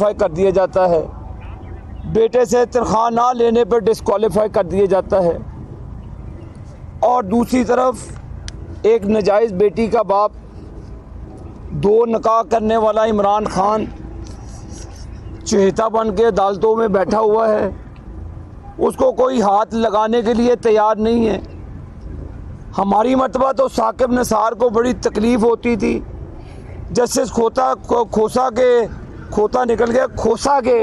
Disqualify कर दिया जाता है, बेटे से तनख्वाह ना लेने पर डिस्क्वालीफाई कर दिया जाता है, और दूसरी तरफ एक नाजायज़ बेटी का बाप 2 निकाह करने वाला इमरान खान चहेता बन के अदालतों में बैठा हुआ है, उसको कोई हाथ लगाने के लिए तैयार नहीं है। हमारी मर्तबा तो साकिब निसार को बड़ी तकलीफ़ होती थी, जस्टिस खोसा निकल गया खोसा के,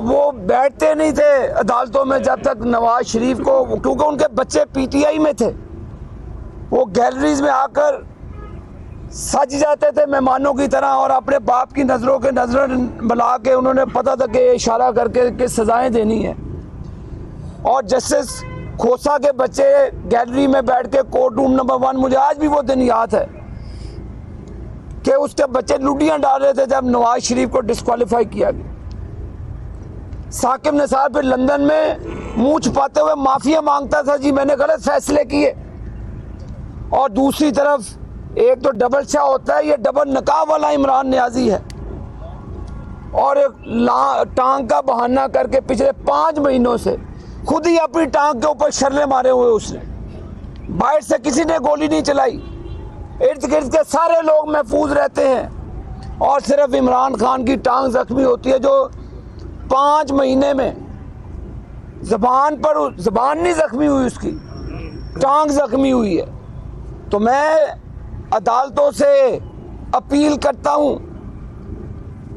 वो बैठते नहीं थे अदालतों में जब तक नवाज शरीफ को, क्योंकि उनके बच्चे पीटीआई में थे, वो गैलरीज में आकर सज जाते थे मेहमानों की तरह, और अपने बाप की नज़रों के नज़र मिला के उन्होंने पता था कि इशारा करके कि सज़ाएं देनी है। और जस्टिस खोसा के बच्चे गैलरी में बैठ के कोर्ट रूम नंबर 1, मुझे आज भी वो दिन याद है कि उसके बच्चे लुटियाँ डाल रहे थे जब नवाज शरीफ को डिस्क्वालीफाई किया गया। साकिब निसार फिर लंदन में मुंह छुपाते हुए माफिया मांगता था, जी मैंने गलत फैसले किए। और दूसरी तरफ एक तो डबल शाह होता है, ये डबल नकाब वाला इमरान नियाजी है, और एक टांग का बहाना करके पिछले 5 महीनों से खुद ही अपनी टांग के ऊपर शर्ले मारे हुए उसने, बाहर से किसी ने गोली नहीं चलाई, इर्द गिर्द के सारे लोग महफूज रहते हैं, और सिर्फ इमरान खान की टांग जख्मी होती है, जो 5 महीने में ज़बान नहीं जख्मी हुई, उसकी टांग जख्मी हुई है। तो मैं अदालतों से अपील करता हूँ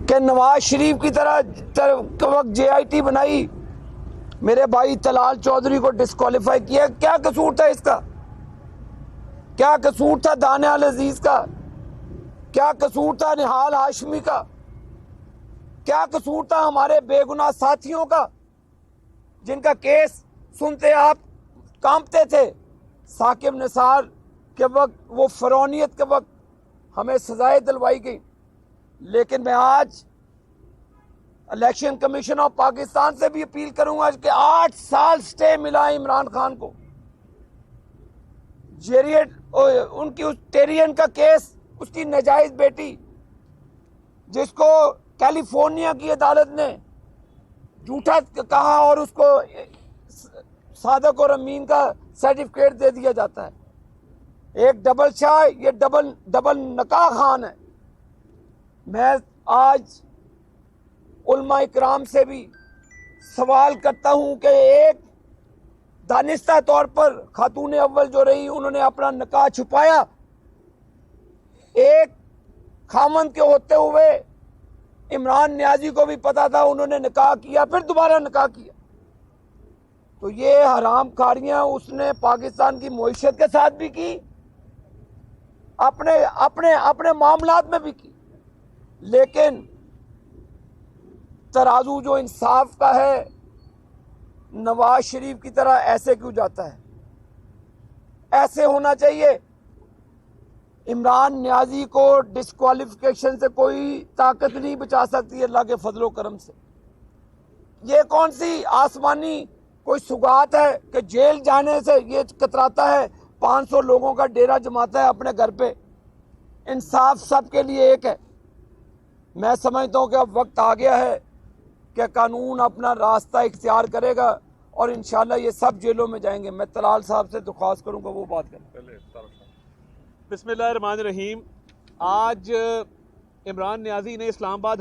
कि नवाज शरीफ की तरह वक्त JIT बनाई, मेरे भाई तलाल चौधरी को डिस्क्वालीफाई किया, क्या कसूर था इसका? क्या कसूर था दानियाल अजीज का? क्या कसूर था निहाल हाशमी का? क्या कसूर था हमारे बेगुनाह साथियों का, जिनका केस सुनते आप कांपते थे? साकिब निसार के वक्त, वो फरौनियत के वक्त हमें सजाएं दिलवाई गई, लेकिन मैं आज इलेक्शन कमीशन ऑफ पाकिस्तान से भी अपील करूंगा कि 8 साल स्टे मिला है इमरान खान को। उनकी उस टेरियन का केस, उसकी नाजायज बेटी जिसको कैलिफोर्निया की अदालत ने झूठा कहा और उसको सादक और अमीन का सर्टिफिकेट दे दिया जाता है। एक डबल शाह, ये डबल नकाह खान है। मैं आज उलमा इकराम से भी सवाल करता हूं कि एक दानिस्ता तौर पर खातून अव्वल जो रही, उन्होंने अपना निकाह छुपाया, एक खामन के होते हुए इमरान नियाजी को भी पता था, उन्होंने निकाह किया, फिर दोबारा निकाह किया। तो ये हराम कारियां उसने पाकिस्तान की मईशत के साथ भी की, अपने मामलात में भी की। लेकिन तराजू जो इंसाफ का है, नवाज शरीफ की तरह ऐसे क्यों जाता है? ऐसे होना चाहिए। इमरान नियाजी को डिस्क्वालिफिकेशन से कोई ताकत नहीं बचा सकती अल्लाह के फजलो करम से। ये कौन सी आसमानी कोई सुगात है कि जेल जाने से ये कतराता है, 500 लोगों का डेरा जमाता है अपने घर पे? इंसाफ सबके लिए एक है। मैं समझता हूँ कि अब वक्त आ गया है कि कानून अपना रास्ता इख्तियार करेगा और इंशाल्लाह ये सब जेलों में जाएंगे। मैं तलाल साहब से दुख्वास्त करूँगा वो बात करें। बिस्मिल्लाहिर्रहमानिर्रहीम। आज इमरान नियाजी ने इस्लामाबाद